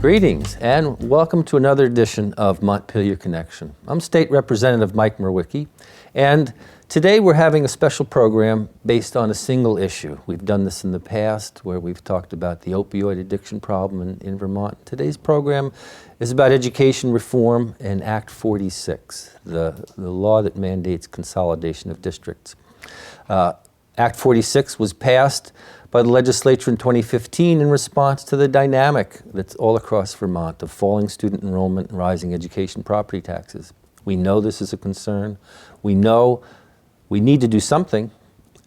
Greetings and welcome to another edition of Montpelier Connection. I'm State Representative Mike Mrowicki, and today we're having a special program based on a single issue. We've done this in the past where we've talked about the opioid addiction problem in Vermont. Today's program is about education reform and Act 46, the law that mandates consolidation of districts. Act 46 was passed by the legislature in 2015 in response to the dynamic that's all across Vermont of falling student enrollment and rising education property taxes. We know this is a concern. We know we need to do something.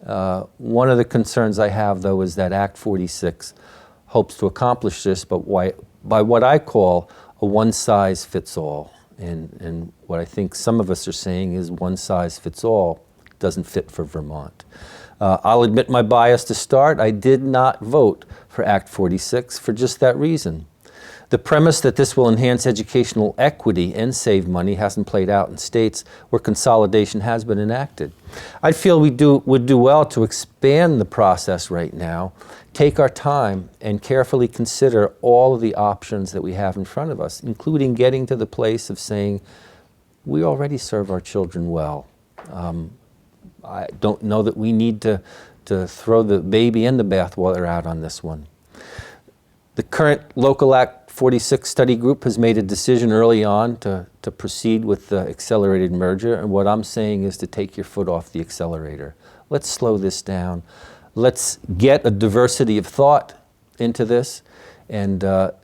One of the concerns I have, though, is that Act 46 hopes to accomplish this, but by what I call a one-size-fits-all. And what I think some of us are saying is one-size-fits-all doesn't fit for Vermont. I'll admit my bias to start. I did not vote for Act 46 for just that reason. The premise that this will enhance educational equity and save money hasn't played out in states where consolidation has been enacted. I feel we would do well to expand the process right now, take our time, and carefully consider all of the options that we have in front of us, including getting to the place of saying, we already serve our children well. I don't know that we need to throw the baby and the bathwater out on this one. The current local Act 46 study group has made a decision early on to proceed with the accelerated merger, and what I'm saying is to take your foot off the accelerator. Let's slow this down. Let's get a diversity of thought into this, and the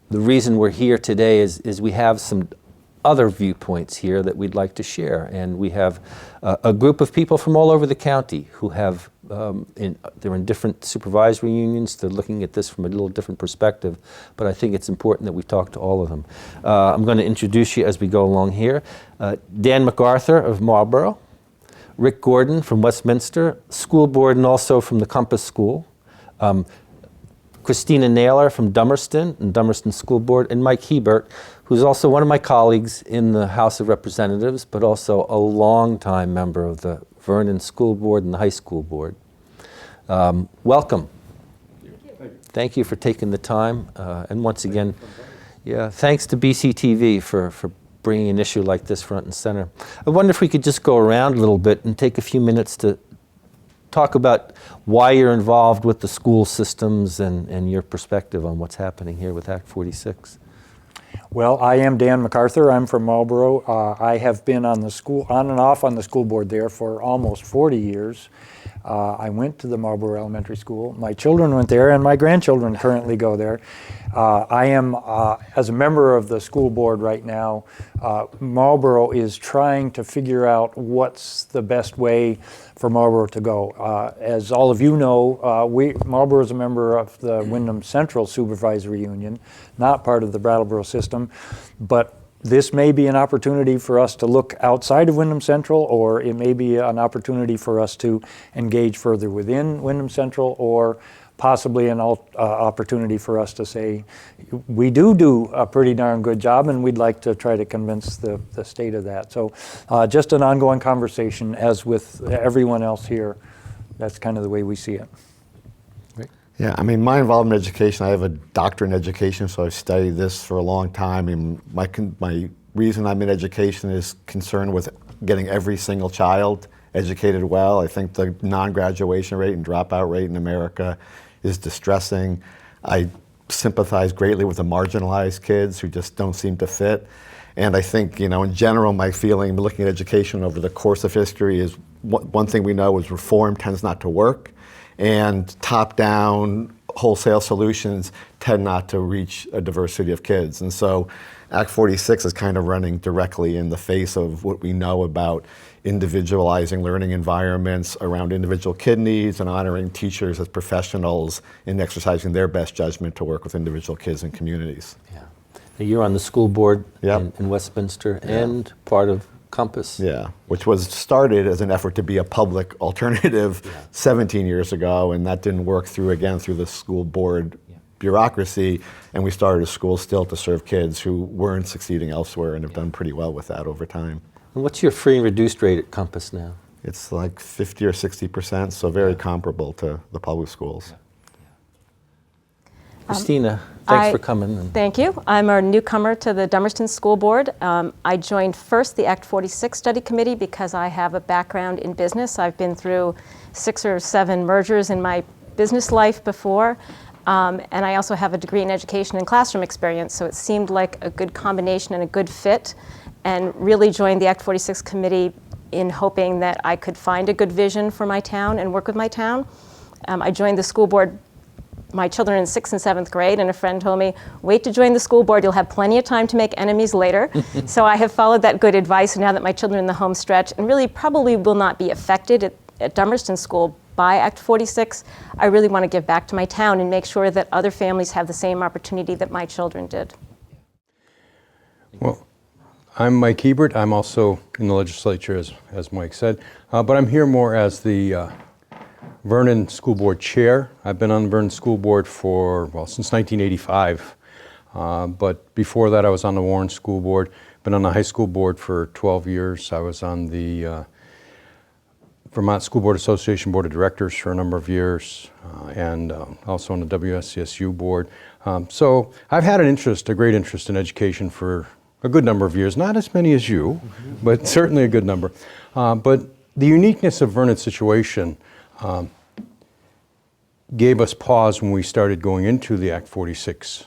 reason we're here today is we have some other viewpoints here that we'd like to share. And we have a group of people from all over the county who have, they're in different supervisory unions. They're looking at this from a little different perspective, but I think it's important that we talk to all of them. I'm going to introduce you as we go along here. Dan MacArthur of Marlboro, Rick Gordon from Westminster School Board and also from the Compass School, Kristina Naylor from Dummerston and Dummerston School Board, and Mike Hebert, who's also one of my colleagues in the House of Representatives, but also a longtime member of the Vernon School Board and the High School Board. Welcome. Thank you for taking the time. And once again, thanks to BCTV for bringing an issue like this front and center. I wonder if we could just go around a little bit and take a few minutes to talk about why you're involved with the school systems and your perspective on what's happening here with Act 46. Well, I am Dan MacArthur. I'm from Marlboro. I have been on and off on the school board there for almost 40 years. I went to the Marlboro Elementary School. My children went there, and my grandchildren currently go there. I am, as a member of the school board right now, Marlboro is trying to figure out what's the best way for Marlboro to go. As all of you know, Marlboro is a member of the Windham Central Supervisory Union, not part of the Brattleboro system, but this may be an opportunity for us to look outside of Windham Central, or it may be an opportunity for us to engage further within Windham Central, or possibly an opportunity for us to say, we do a pretty darn good job and we'd like to try to convince the state of that. So just an ongoing conversation, as with everyone else here. That's kind of the way we see it. Yeah, I mean, my involvement in education, I have a doctorate in education, so I've studied this for a long time. And my reason I'm in education is concerned with getting every single child educated well. I think the non-graduation rate and dropout rate in America is distressing. I sympathize greatly with the marginalized kids who just don't seem to fit. And I think, in general, my feeling looking at education over the course of history is one thing we know is reform tends not to work. And top-down wholesale solutions tend not to reach a diversity of kids. And so Act 46 is kind of running directly in the face of what we know about individualizing learning environments around individual kid needs and honoring teachers as professionals in exercising their best judgment to work with individual kids and communities. Yeah. Now you're on the school board in Westminster and part of Compass. Yeah, which was started as an effort to be a public alternative 17 years ago, and that didn't work through the school board bureaucracy, and we started a school still to serve kids who weren't succeeding elsewhere and have done pretty well with that over time. And what's your free and reduced rate at Compass now? It's like 50 or 60%, so very comparable to the public schools. Kristina, thanks for coming. Thank you. I'm a newcomer to the Dummerston School Board. I joined first the Act 46 Study Committee because I have a background in business. I've been through 6 or 7 mergers in my business life before, and I also have a degree in education and classroom experience, so it seemed like a good combination and a good fit, and really joined the Act 46 Committee in hoping that I could find a good vision for my town and work with my town. I joined the school board, my children in 6th and 7th grade, and a friend told me, wait to join the school board, you'll have plenty of time to make enemies later. So I have followed that good advice now that my children are in the home stretch, and really probably will not be affected at Dummerston School by Act 46. I really want to give back to my town and make sure that other families have the same opportunity that my children did. Well, I'm Mike Hebert. I'm also in the legislature, as Mike said, but I'm here more as the Vernon School Board Chair. I've been on the Vernon School Board since 1985. But before that, I was on the Warren School Board. Been on the high school board for 12 years. I was on the Vermont School Board Association Board of Directors for a number of years, and also on the WSCSU board. So I've had a great interest in education for a good number of years. Not as many as you, but certainly a good number. But the uniqueness of Vernon's situation gave us pause when we started going into the Act 46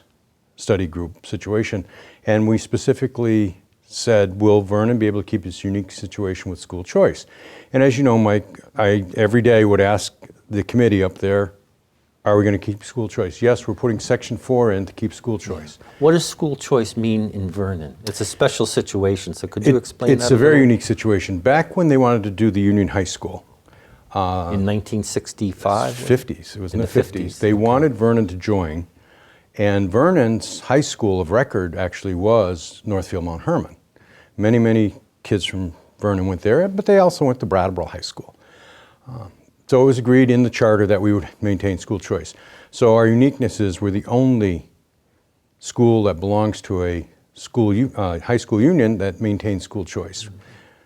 study group situation, and we specifically said, will Vernon be able to keep its unique situation with school choice? And as you know, Mike, I every day would ask the committee up there, are we going to keep school choice? Yes, we're putting Section 4 in to keep school choice. What does school choice mean in Vernon? It's a special situation, so could you explain that? It's a very unique situation. Back when they wanted to do the Union High School, in 1965? 50s. It was in the 50s. They wanted Vernon to join, and Vernon's high school of record actually was Northfield Mount Hermon. Many, many kids from Vernon went there, but they also went to Brattleboro High School. So it was agreed in the charter that we would maintain school choice. So our uniqueness is we're the only school that belongs to a high school union that maintains school choice.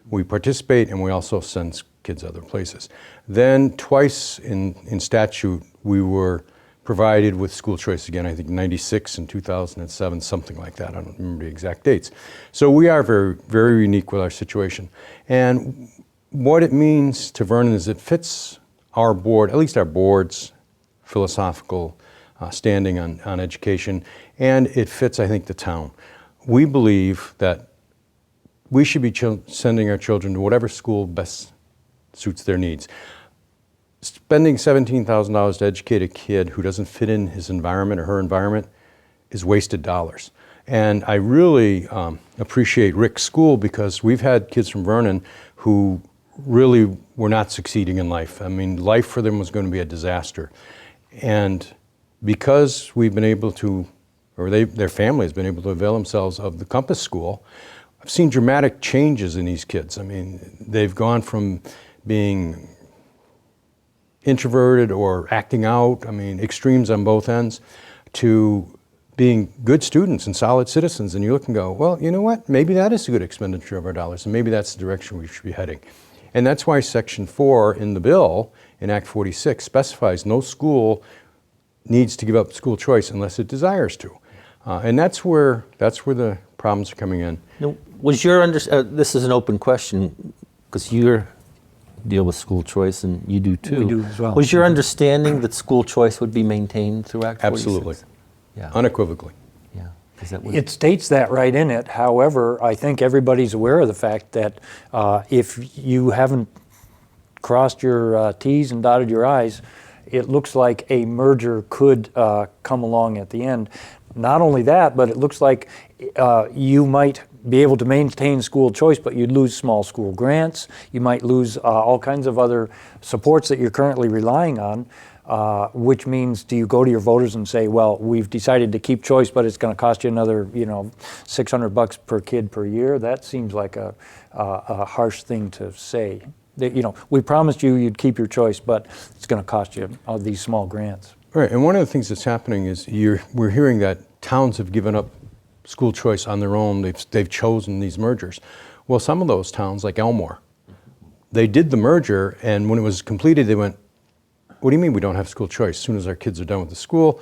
We participate, and we also send kids other places. Then twice in statute, we were provided with school choice again, I think 96 and 2007, something like that. I don't remember the exact dates. So we are very, very unique with our situation. And what it means to Vernon is it fits our board, at least our board's philosophical standing on education, and it fits, I think, the town. We believe that we should be sending our children to whatever school best suits their needs. Spending $17,000 to educate a kid who doesn't fit in his environment or her environment is wasted dollars. And I really appreciate Rick's school because we've had kids from Vernon who really were not succeeding in life. I mean, life for them was going to be a disaster. And because we've been able to, or their family has been able to avail themselves of the Compass School, I've seen dramatic changes in these kids. I mean, they've gone from being introverted or acting out, I mean, extremes on both ends, to being good students and solid citizens. And you look and go, well, you know what? Maybe that is a good expenditure of our dollars, and maybe that's the direction we should be heading. And that's why Section 4 in the bill, in Act 46, specifies no school needs to give up school choice unless it desires to. And that's where the problems are coming in. Now, was your this is an open question because you deal with school choice and you do too. We do as well. Was your understanding that school choice would be maintained through Act 46? Absolutely. Yeah. Unequivocally. Yeah. Is that what It states that right in it. However, I think everybody's aware of the fact that if you haven't crossed your T's and dotted your I's, it looks like a merger could come along at the end. Not only that, but it looks like you might be able to maintain school choice, but you'd lose small school grants. You might lose all kinds of other supports that you're currently relying on, which means, do you go to your voters and say, well, we've decided to keep choice, but it's going to cost you another, $600 per kid per year? That seems like a harsh thing to say. We promised you'd keep your choice, but it's going to cost you all these small grants. Right, and one of the things that's happening is we're hearing that towns have given up school choice on their own. They've chosen these mergers. Well, some of those towns, like Elmore, they did the merger, and when it was completed, they went, what do you mean we don't have school choice? As soon as our kids are done with the school,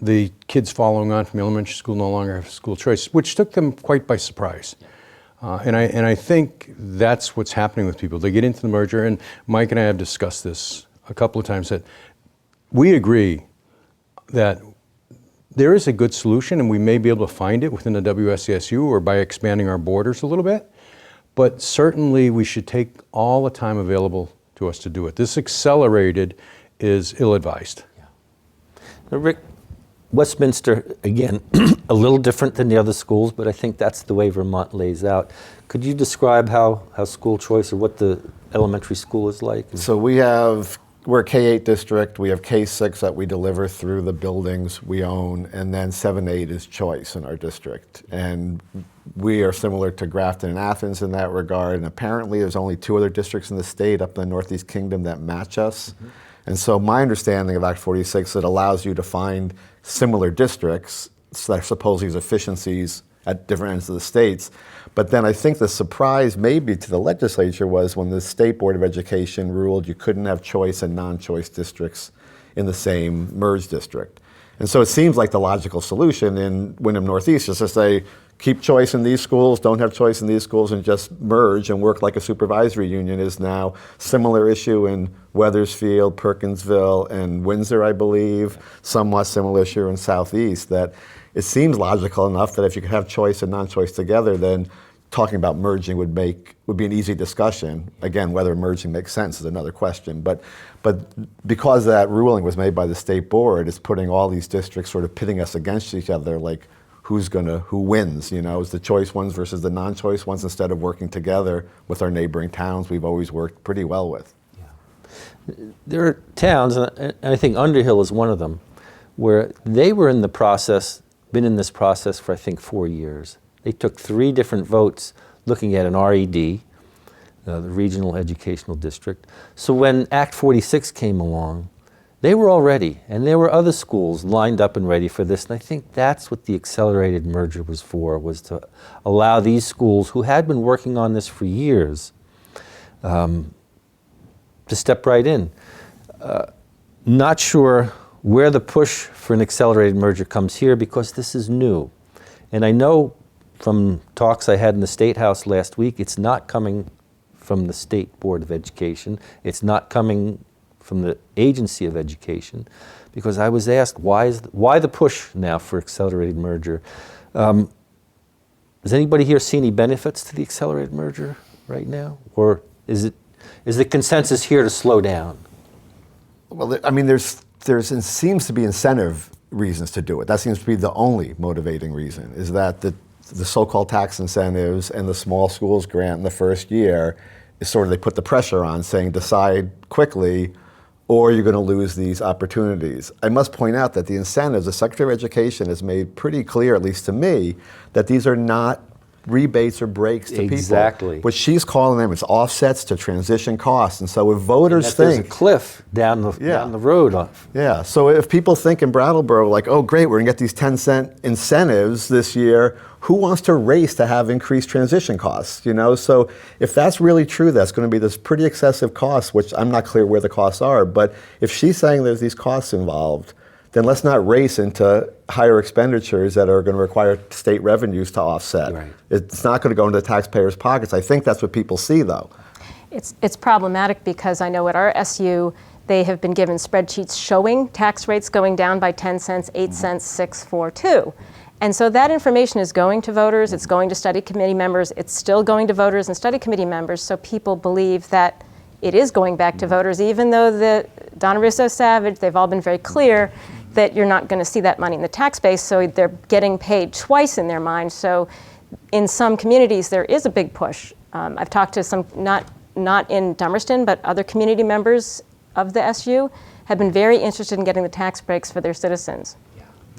the kids following on from elementary school no longer have school choice, which took them quite by surprise. And I think that's what's happening with people. They get into the merger, and Mike and I have discussed this a couple of times, that we agree that there is a good solution, and we may be able to find it within the WSCSU or by expanding our borders a little bit. But certainly we should take all the time available to us to do it. This accelerated is ill-advised. Now, Rick, Westminster, again, a little different than the other schools, but I think that's the way Vermont lays out. Could you describe how school choice or what the elementary school is like? So we're a K-8 district. We have K-6 that we deliver through the buildings we own, and then 7-8 is choice in our district. And we are similar to Grafton and Athens in that regard. And apparently there's only 2 other districts in the state up in the Northeast Kingdom that match us. Mm-hmm. And so my understanding of Act 46, it allows you to find similar districts that supposedly has efficiencies at different ends of the states. But then I think the surprise maybe to the legislature was when the State Board of Education ruled you couldn't have choice and non-choice districts in the same merged district. And so it seems like the logical solution in Windham Northeast is to say, keep choice in these schools, don't have choice in these schools, and just merge and work like a supervisory union. Is now similar issue in Wethersfield, Perkinsville, and Windsor, I believe. Somewhat similar issue in Southeast. That it seems logical enough that if you could have choice and non-choice together, then talking about merging would be an easy discussion. Again, whether merging makes sense is another question. But because that ruling was made by the state board, it's putting all these districts sort of pitting us against each other, like who wins? Is the choice ones versus the non-choice ones, instead of working together with our neighboring towns we've always worked pretty well with. Yeah. There are towns, and I think Underhill is one of them, where they were in the process, been in this process for I think 4 years. They took 3 different votes looking at an RED, the Regional Educational District. So when Act 46 came along, they were all ready, and there were other schools lined up and ready for this. And I think that's what the accelerated merger was for, was to allow these schools who had been working on this for years to step right in. Not sure where the push for an accelerated merger comes here, because this is new. And I know from talks I had in the State House last week, it's not coming from the State Board of Education. It's not coming from the Agency of Education, because I was asked, why the push now for accelerated merger? Does anybody here see any benefits to the accelerated merger right now? Or is the consensus here to slow down? Well, I mean, there seems to be incentive reasons to do it. That seems to be the only motivating reason, is that the so-called tax incentives and the small schools grant in the first year is sort of, they put the pressure on saying decide quickly or you're going to lose these opportunities. I must point out that the incentives, the Secretary of Education has made pretty clear, at least to me, that these are not rebates or breaks to people. Exactly. What she's calling them is offsets to transition costs. And so if voters think... there's a cliff down the road. Yeah, so if people think in Brattleboro, like, oh great, we're going to get these 10-cent incentives this year, who wants to race to have increased transition costs? So if that's really true, that's going to be this pretty excessive cost, which I'm not clear where the costs are, but if she's saying there's these costs involved, then let's not race into higher expenditures that are going to require state revenues to offset. Right. It's not going to go into the taxpayers' pockets. I think that's what people see, though. It's problematic because I know at our SU, they have been given spreadsheets showing tax rates going down by 10 cents, 8 cents, 6, 4, 2. And so that information is going to voters, it's going to study committee members, it's still going to voters and study committee members, so people believe that it is going back to voters, even though Donna Russo, Savage, they've all been very clear that you're not going to see that money in the tax base, so they're getting paid twice in their mind. So in some communities, there is a big push. I've talked to some, not in Dummerston, but other community members of the SU have been very interested in getting the tax breaks for their citizens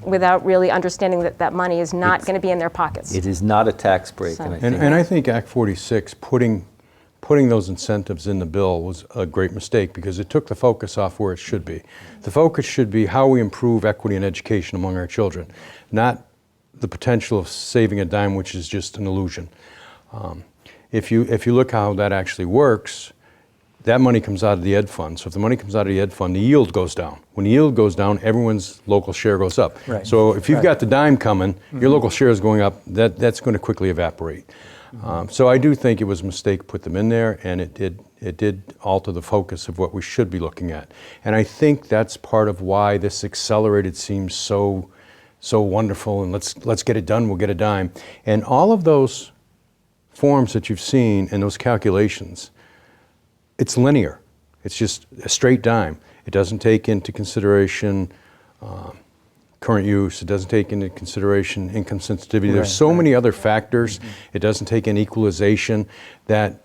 without really understanding that money is not going to be in their pockets. It is not a tax break. So. And I think Act 46, putting those incentives in the bill was a great mistake, because it took the focus off where it should be. The focus should be how we improve equity in education among our children, not the potential of saving a dime, which is just an illusion. If you look how that actually works, that money comes out of the ed fund. So if the money comes out of the ed fund, the yield goes down. When the yield goes down, everyone's local share goes up. Right. So if you've got the dime coming, your local share is going up, that's going to quickly evaporate. So I do think it was a mistake to put them in there, and it did alter the focus of what we should be looking at. And I think that's part of why this accelerated seems so wonderful, and let's get it done, we'll get a dime. And all of those forms that you've seen and those calculations, it's linear. It's just a straight dime. It doesn't take into consideration current use. It doesn't take into consideration income sensitivity. There's so many other factors. It doesn't take an equalization that,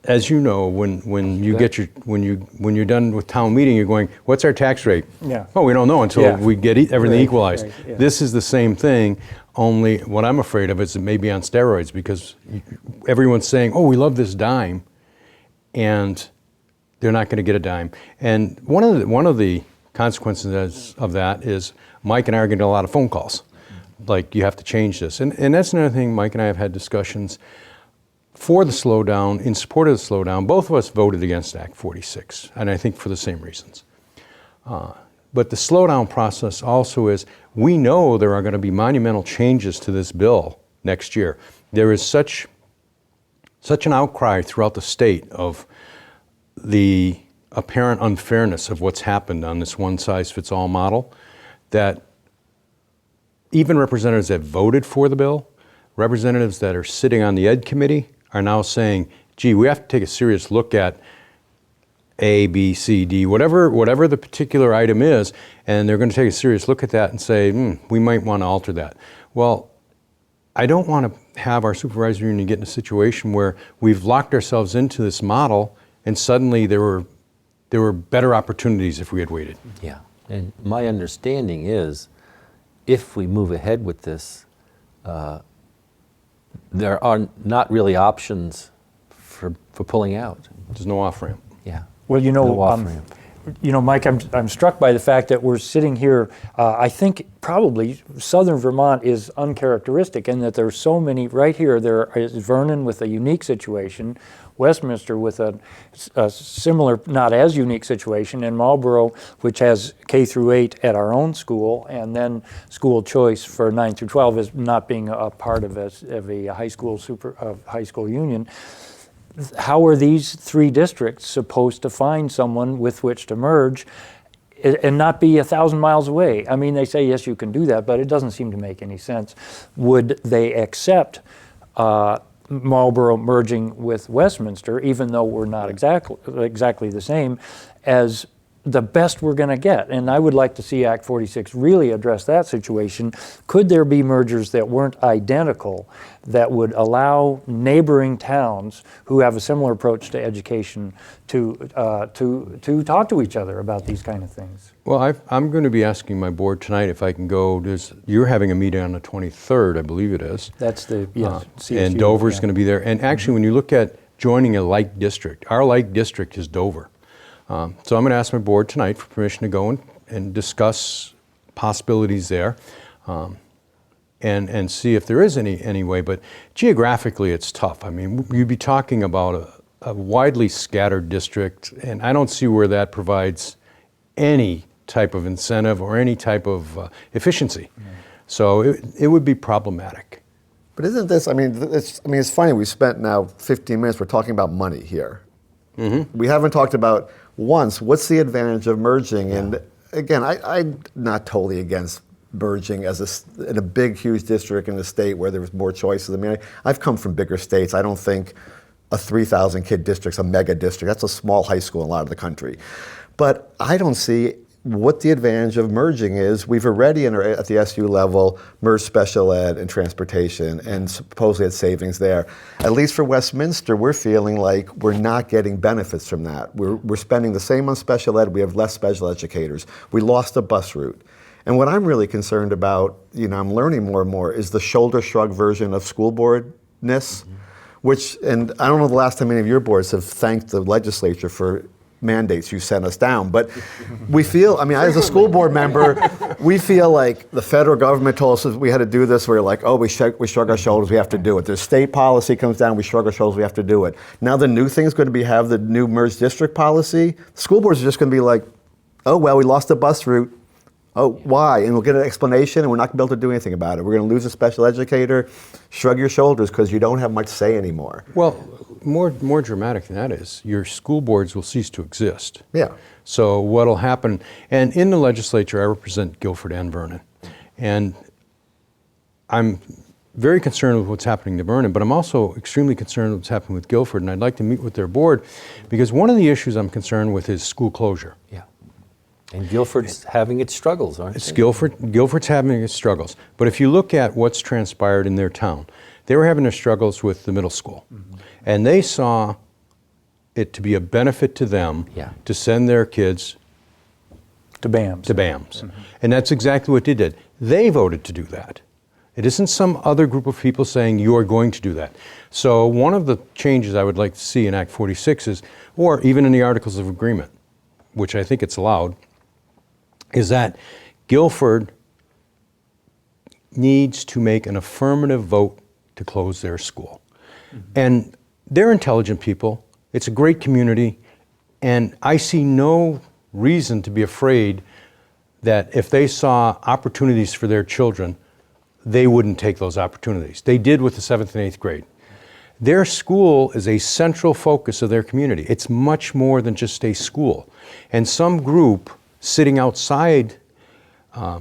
as you know, when you get your when you're done with town meeting, you're going, what's our tax rate? Yeah. Oh, we don't know until we get everything equalized. Right, yeah. This is the same thing. Only what I'm afraid of is it may be on steroids, because everyone's saying, oh, we love this dime, and they're not going to get a dime. And one of the consequences of that is Mike and I are getting a lot of phone calls, like, you have to change this. And that's another thing. Mike and I have had discussions for the slowdown, in support of the slowdown. Both of us voted against Act 46, and I think for the same reasons. But the slowdown process also is, we know there are going to be monumental changes to this bill next year. There is such an outcry throughout the state of the apparent unfairness of what's happened on this one-size-fits-all model, that even representatives that voted for the bill, representatives that are sitting on the Ed Committee, are now saying, gee, we have to take a serious look at A, B, C, D, whatever the particular item is, and they're going to take a serious look at that and say, we might want to alter that. Well, I don't want to have our supervisory union get in a situation where we've locked ourselves into this model and suddenly there were better opportunities if we had waited. Yeah, and my understanding is, if we move ahead with this, there are not really options for pulling out. There's no off-ramp. Yeah. Well, No off-ramp. Mike, I'm struck by the fact that we're sitting here. I think probably southern Vermont is uncharacteristic in that there's so many right here. There is Vernon with a unique situation, Westminster with a similar, not as unique situation, and Marlboro, which has K through 8 at our own school, and then school choice for 9 through 12 is not being a part of a high school union. How are these three districts supposed to find someone with which to merge and not be 1,000 miles away? I mean, they say, yes, you can do that, but it doesn't seem to make any sense. Would they accept Marlboro merging with Westminster, even though we're not exactly the same, as the best we're going to get? And I would like to see Act 46 really address that situation. Could there be mergers that weren't identical that would allow neighboring towns who have a similar approach to education to talk to each other about these kind of things? Well, I'm going to be asking my board tonight if I can go. You're having a meeting on the 23rd, I believe it is. That's the, yes. CSU, and Dover's going to be there. And actually, when you look at joining a like district, our like district is Dover. So I'm going to ask my board tonight for permission to go and discuss possibilities there, and see if there is any way. But geographically, it's tough. I mean, you'd be talking about a widely scattered district, and I don't see where that provides any type of incentive or any type of efficiency. So it would be problematic. But isn't this, it's funny, we spent now 15 minutes, we're talking about money here. Mm-hmm. We haven't talked about once, what's the advantage of merging? Yeah. And again, I'm not totally against merging in a big, huge district in a state where there's more choices. I mean, I've come from bigger states. I don't think a 3,000 kid district's a mega district. That's a small high school in a lot of the country. But I don't see what the advantage of merging is. We've already at the SU level merged special ed and transportation, and supposedly had savings there. At least for Westminster, we're feeling like we're not getting benefits from that. We're spending the same on special ed. We have less special educators. We lost a bus route. And what I'm really concerned about, I'm learning more and more, is the shoulder shrug version of school boardness, which, and I don't know the last time any of your boards have thanked the legislature for mandates you sent us down. But we feel, I mean, as a school board member, we feel like the federal government told us we had to do this. We're like, oh, we shrug our shoulders, we have to do it. There's state policy comes down, we shrug our shoulders, we have to do it. Now the new thing is going to be have the new merged district policy. School boards are just going to be like, oh, well, we lost a bus route. Oh, why? And we'll get an explanation, and we're not going to be able to do anything about it. We're going to lose a special educator. Shrug your shoulders, because you don't have much say anymore. Well, more dramatic than that is your school boards will cease to exist. Yeah. So what'll happen, and in the legislature, I represent Guilford and Vernon, and I'm very concerned with what's happening to Vernon, but I'm also extremely concerned with what's happening with Guilford, and I'd like to meet with their board, because one of the issues I'm concerned with is school closure. Yeah. And Guilford's having its struggles, aren't It's they? Guilford's having its struggles. But if you look at what's transpired in their town, they were having their struggles with the middle school. Mm-hmm. And they saw it to be a benefit to them to send their kids To BAMS. Mm-hmm. And that's exactly what they did. They voted to do that. It isn't some other group of people saying you are going to do that. So one of the changes I would like to see in Act 46 is, or even in the Articles of Agreement, which I think it's allowed, is that Guilford needs to make an affirmative vote to close their school. Mm-hmm. And they're intelligent people. It's a great community. And I see no reason to be afraid that if they saw opportunities for their children, they wouldn't take those opportunities. They did with the 7th and 8th grade. Their school is a central focus of their community. It's much more than just a school. And some group sitting outside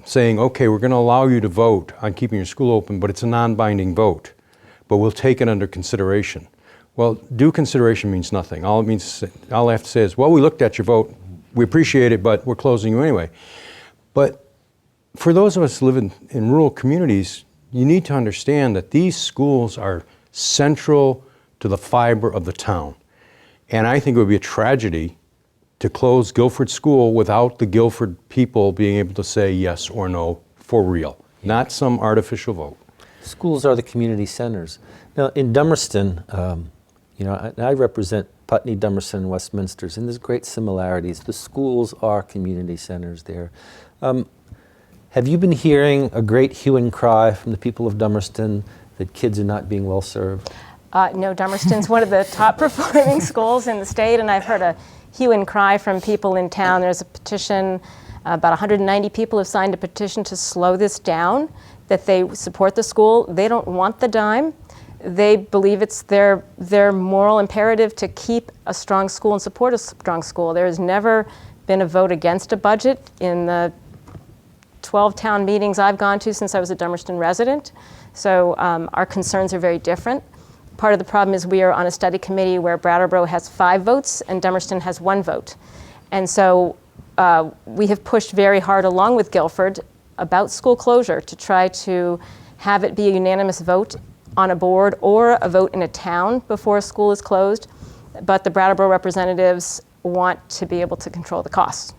saying, okay, we're going to allow you to vote on keeping your school open, but it's a non-binding vote, but we'll take it under consideration. Well, due consideration means nothing. All I have to say is, well, we looked at your vote, we appreciate it, but we're closing you anyway. But for those of us who live in rural communities, you need to understand that these schools are central to the fiber of the town. And I think it would be a tragedy to close Guilford School without the Guilford people being able to say yes or no for real, not some artificial vote. Schools are the community centers. Now, in Dummerston, I represent Putney, Dummerston, and Westminster, and there's great similarities. The schools are community centers there. Have you been hearing a great hue and cry from the people of Dummerston that kids are not being well served? No, Dummerston's one of the top performing schools in the state, and I've heard a hue and cry from people in town. There's a petition, about 190 people have signed a petition to slow this down, that they support the school. They don't want the dime. They believe it's their moral imperative to keep a strong school and support a strong school. There has never been a vote against a budget in the 12 town meetings I've gone to since I was a Dummerston resident. So our concerns are very different. Part of the problem is we are on a study committee where Brattleboro has 5 votes and Dummerston has 1 vote. And so we have pushed very hard along with Guilford about school closure to try to have it be a unanimous vote on a board or a vote in a town before a school is closed. But the Brattleboro representatives want to be able to control the costs.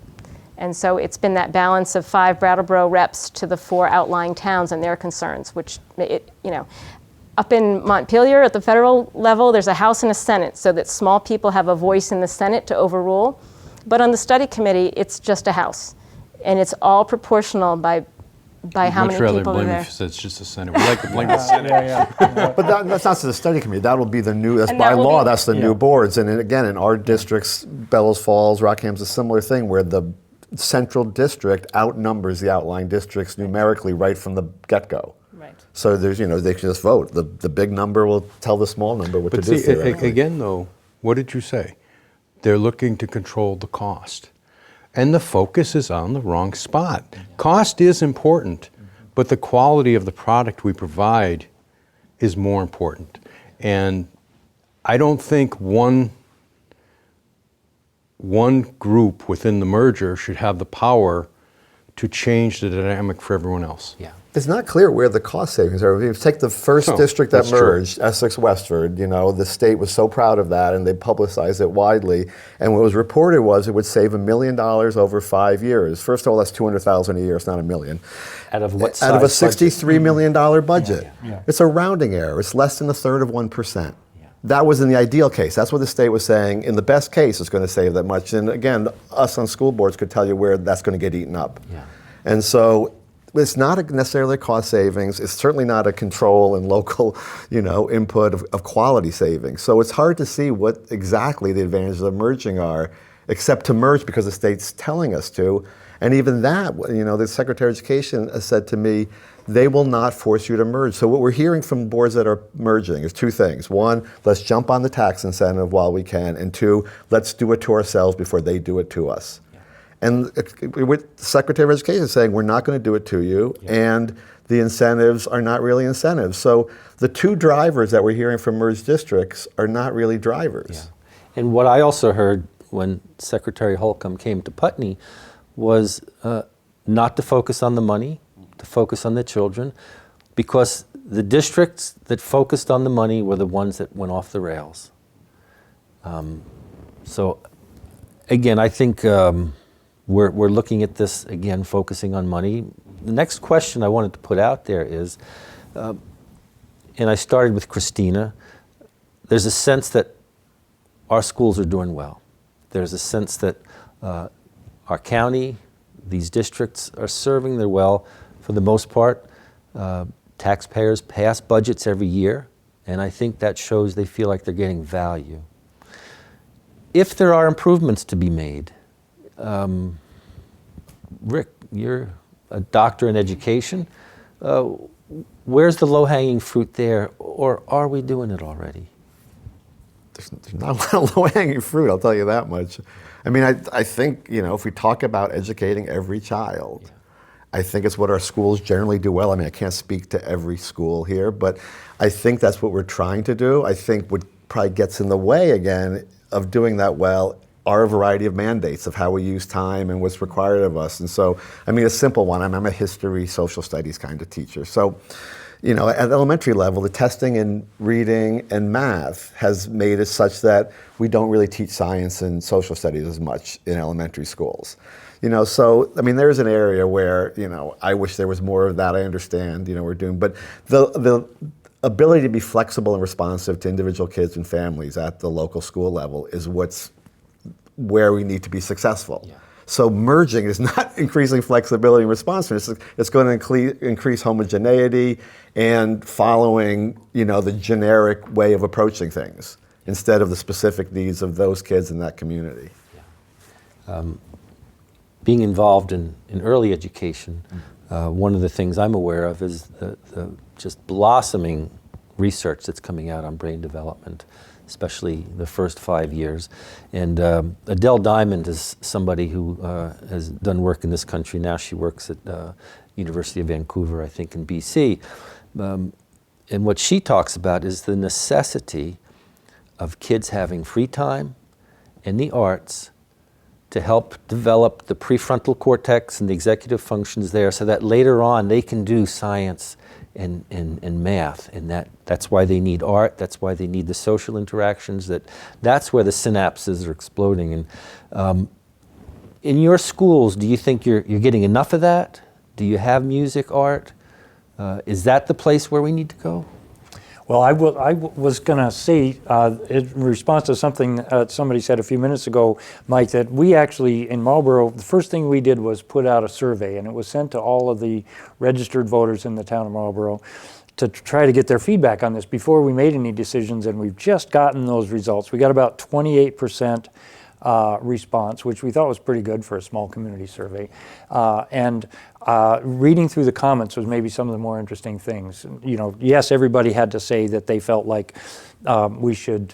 And so it's been that balance of 5 Brattleboro reps to the 4 outlying towns and their concerns, which, up in Montpelier at the federal level, there's a House and a Senate so that small people have a voice in the Senate to overrule. But on the study committee, it's just a House. And it's all proportional by how many people are there. Much rather blame if it's just the Senate. We like to blame the Senate. But that's not to the study committee. That'll be the new, that's And by that will law, be- that's the new boards. And again, in our districts, Bellows Falls, Rockham's a similar thing where the central district outnumbers the outlying districts numerically right from the get-go. Right. So there's, they can just vote. The big number will tell the small number what But to do. see, theoretically. again though, what did you say? They're looking to control the cost. And the focus is on the wrong spot. Cost is important, but the quality of the product we provide is more important. And I don't think one group within the merger should have the power to change the dynamic for everyone else. Yeah. It's not clear where the cost savings are. If you take the first No, district that that's true. merged, Essex Westford, the state was so proud of that and they publicized it widely. And what was reported was it would save $1 million over 5 years. First of all, that's $200,000 a year. It's not $1 million. Out of what Out of a size budget? $63 million budget. Yeah. It's a rounding error. It's less than 1/3 of 1%. that was in the ideal case. That's what the state was saying. In the best case, it's going to save that much. And again, us on school boards could tell you where that's going to get eaten up. Yeah. And so it's not necessarily a cost savings. It's certainly not a control and local, input of quality savings. So it's hard to see what exactly the advantages of merging are, except to merge because the state's telling us to. And even that, the Secretary of Education has said to me, they will not force you to merge. So what we're hearing from boards that are merging is two things. One, let's jump on the tax incentive while we can. And two, let's do it to ourselves before they do it to us. And with the Secretary of Education saying, we're not going to do it to you, and the incentives are not really incentives. So the two drivers that we're hearing from merged districts are not really drivers. Yeah. And what I also heard when Secretary Holcomb came to Putney was not to focus on the money, to focus on the children, because the districts that focused on the money were the ones that went off the rails. So again, I think we're looking at this, again, focusing on money. The next question I wanted to put out there is, and I started with Kristina, there's a sense that our schools are doing well. There's a sense that our county, these districts are serving their well for the most part. Taxpayers pass budgets every year, and I think that shows they feel like they're getting value. If there are improvements to be made, Rick, you're a doctor in education. Where's the low-hanging fruit there, or are we doing it already? There's not a lot of low-hanging fruit, I'll tell you that much. I mean, I think, if we talk about educating every child, I think it's what our schools generally do well. I mean, I can't speak to every school here, but I think that's what we're trying to do. I think what probably gets in the way, again, of doing that well are a variety of mandates of how we use time and what's required of us. And so, I mean, a simple one, I'm a history, social studies kind of teacher. So, at the elementary level, the testing in reading and math has made it such that we don't really teach science and social studies as much in elementary schools. So, I mean, there's an area where, I wish there was more of that. I understand, we're doing, but the ability to be flexible and responsive to individual kids and families at the local school level is where we need to be successful. Yeah. So merging is not increasing flexibility and responsiveness. It's going to increase homogeneity and following, the generic way of approaching things instead of the specific needs of those kids in that community. Yeah. Being involved in early education, one of the things I'm aware of is the just blossoming research that's coming out on brain development, especially the first 5 years. And Adele Diamond is somebody who has done work in this country. Now she works at University of Vancouver, I think, in BC. And what she talks about is the necessity of kids having free time in the arts to help develop the prefrontal cortex and the executive functions there so that later on they can do science and math, and that's why they need art, that's why they need the social interactions, that's where the synapses are exploding. And in your schools, do you think you're getting enough of that? Do you have music, art? Is that the place where we need to go? Well, I was going to say, in response to something somebody said a few minutes ago, Mike, that we actually, in Marlboro, the first thing we did was put out a survey, and it was sent to all of the registered voters in the town of Marlboro to try to get their feedback on this before we made any decisions, and we've just gotten those results. We got about 28% response, which we thought was pretty good for a small community survey. And reading through the comments was maybe some of the more interesting things. Yes, everybody had to say that they felt like we should,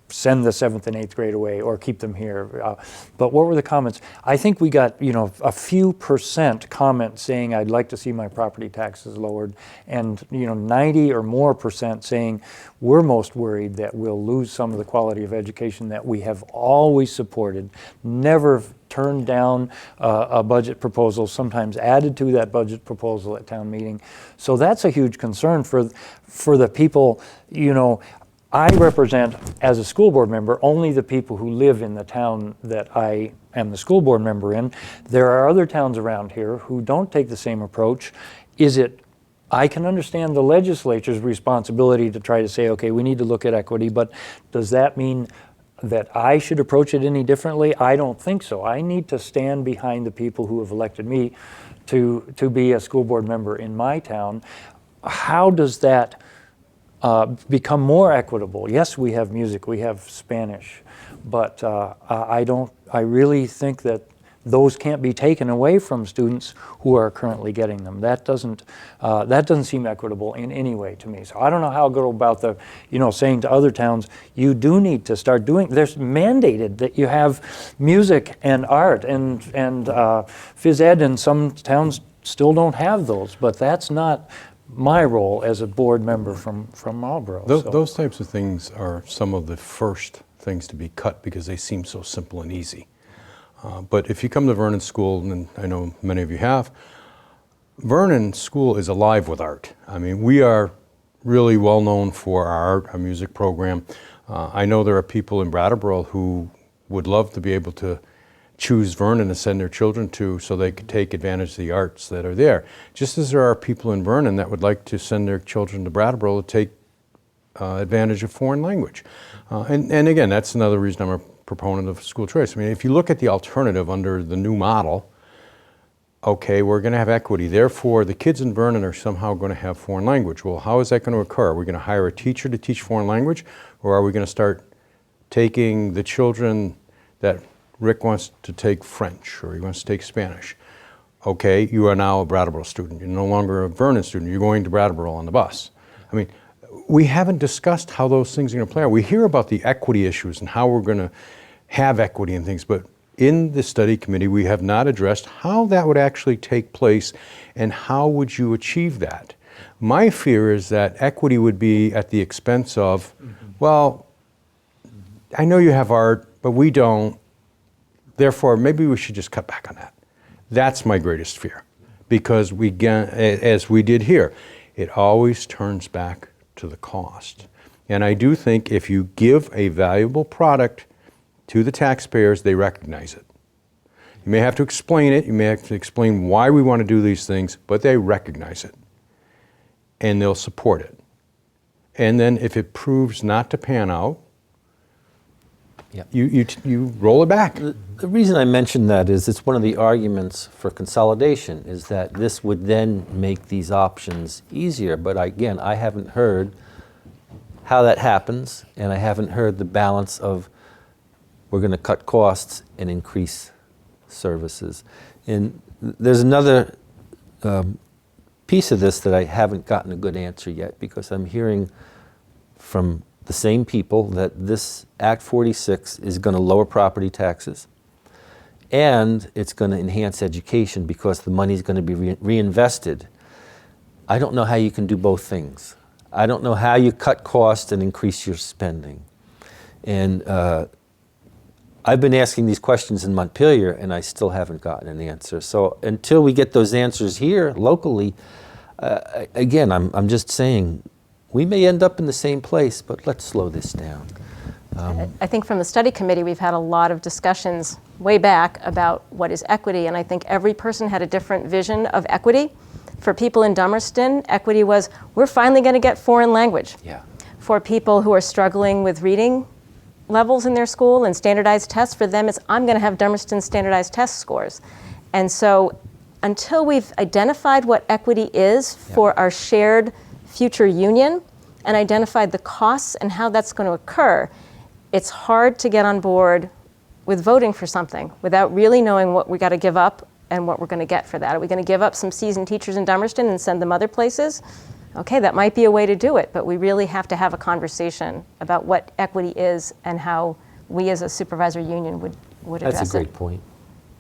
send the 7th and 8th grade away or keep them here. But what were the comments? I think we got, a few percent comment saying, I'd like to see my property taxes lowered. And, 90 or more percent saying, we're most worried that we'll lose some of the quality of education that we have always supported, never turned down a budget proposal, sometimes added to that budget proposal at town meeting. So that's a huge concern for the people, I represent, as a school board member, only the people who live in the town that I am the school board member in. There are other towns around here who don't take the same approach. Is it I can understand the legislature's responsibility to try to say, okay, we need to look at equity, but does that mean that I should approach it any differently? I don't think so. I need to stand behind the people who have elected me to be a school board member in my town. How does that become more equitable? Yes, we have music, we have Spanish, but I really think that those can't be taken away from students who are currently getting them. That doesn't seem equitable in any way to me. So I don't know how to go about saying to other towns, you do need to start doing. There's mandated that you have music and art and phys ed, and some towns still don't have those. But that's not my role as a board member from Marlboro. Those types of things are some of the first things to be cut because they seem so simple and easy. But if you come to Vernon School, and I know many of you have, Vernon School is alive with art. I mean, we are really well known for our art, our music program. I know there are people in Brattleboro who would love to be able to choose Vernon to send their children to so they could take advantage of the arts that are there. Just as there are people in Vernon that would like to send their children to Brattleboro to take advantage of foreign language. And again, that's another reason I'm a proponent of school choice. I mean, if you look at the alternative under the new model, okay, we're going to have equity. Therefore, the kids in Vernon are somehow going to have foreign language. Well, how is that going to occur? Are we going to hire a teacher to teach foreign language, or are we going to start taking the children that Rick wants to take French, or he wants to take Spanish? Okay, you are now a Brattleboro student. You're no longer a Vernon student. You're going to Brattleboro on the bus. I mean, we haven't discussed how those things are going to play out. We hear about the equity issues and how we're going to have equity and things, but in the study committee, we have not addressed how that would actually take place and how would you achieve that. My fear is that equity would be at the expense of, well, I know you have art, but we don't. Therefore, maybe we should just cut back on that. That's my greatest fear, because as we did here, it always turns back to the cost. And I do think if you give a valuable product to the taxpayers, they recognize it. You may have to explain it, you may have to explain why we want to do these things, but they recognize it. And they'll support it. And then if it proves not to pan out, Yep. you roll it back. The reason I mention that is it's one of the arguments for consolidation, is that this would then make these options easier. But again, I haven't heard how that happens, and I haven't heard the balance of we're going to cut costs and increase services. And there's another piece of this that I haven't gotten a good answer yet, because I'm hearing from the same people that this Act 46 is going to lower property taxes and it's going to enhance education because the money is going to be reinvested. I don't know how you can do both things. I don't know how you cut costs and increase your spending. And I've been asking these questions in Montpelier and I still haven't gotten an answer. So until we get those answers here locally, again, I'm just saying, we may end up in the same place, but let's slow this down. I think from the study committee, we've had a lot of discussions way back about what is equity, and I think every person had a different vision of equity. For people in Dummerston, equity was, we're finally going to get foreign language. Yeah. For people who are struggling with reading levels in their school and standardized tests, for them it's, I'm going to have Dummerston standardized test scores. And so until we've identified what equity is for our shared future union and identified the costs and how that's going to occur, it's hard to get on board with voting for something without really knowing what we got to give up and what we're going to get for that. Are we going to give up some seasoned teachers in Dummerston and send them other places? Okay, that might be a way to do it, but we really have to have a conversation about what equity is and how we as a supervisor union would address it. That's a great point.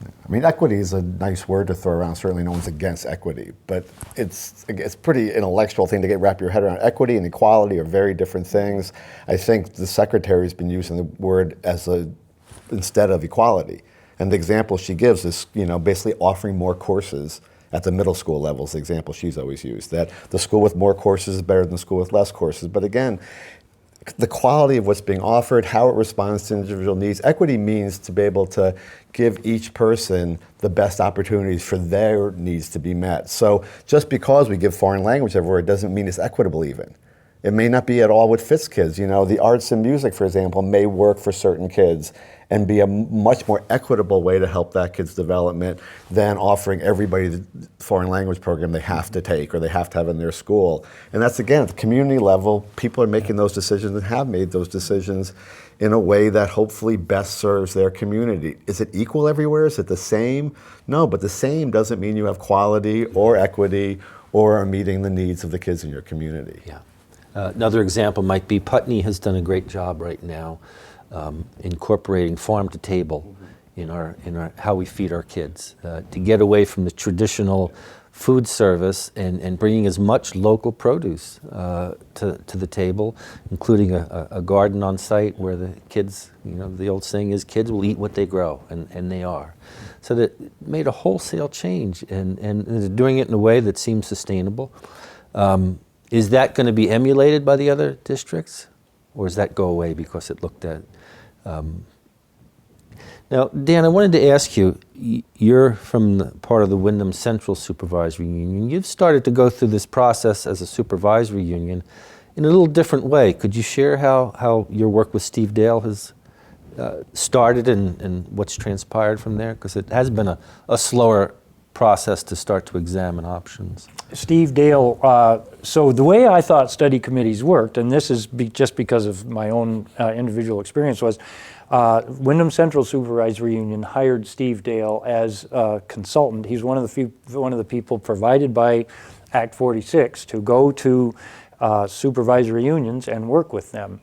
I mean, equity is a nice word to throw around. Certainly no one's against equity, but it's pretty intellectual thing to wrap your head around. Equity and equality are very different things. I think the secretary's been using the word instead of equality. And the example she gives is, basically offering more courses at the middle school level is the example she's always used, that the school with more courses is better than the school with less courses. But again, the quality of what's being offered, how it responds to individual needs. Equity means to be able to give each person the best opportunities for their needs to be met. So just because we give foreign language everywhere, it doesn't mean it's equitable even. It may not be at all what fits kids. You know, the arts and music, for example, may work for certain kids and be a much more equitable way to help that kid's development than offering everybody the foreign language program they have to take or they have to have in their school. And that's, again, at the community level, people are making those decisions and have made those decisions in a way that hopefully best serves their community. Is it equal everywhere? Is it the same? No, but the same doesn't mean you have quality or equity or are meeting the needs of the kids in your community. Yeah. Another example might be Putney has done a great job right now incorporating farm to table in our how we feed our kids, to get away from the traditional food service and bringing as much local produce to the table, including a garden on site where the kids, you know, the old saying is kids will eat what they grow, and they are. So that made a wholesale change, and they're doing it in a way that seems sustainable. Is that going to be emulated by the other districts, or does that go away because it looked at? Now, Dan, I wanted to ask you, you're from the part of the Windham Central Supervisory Union. You've started to go through this process as a supervisory union in a little different way. Could you share how your work with Steve Dale has started and what's transpired from there? Because it has been a slower process to start to examine options. Steve Dale, so the way I thought study committees worked, and this is just because of my own individual experience, was Windham Central Supervisory Union hired Steve Dale as a consultant. He's one of the people provided by Act 46 to go to supervisory unions and work with them.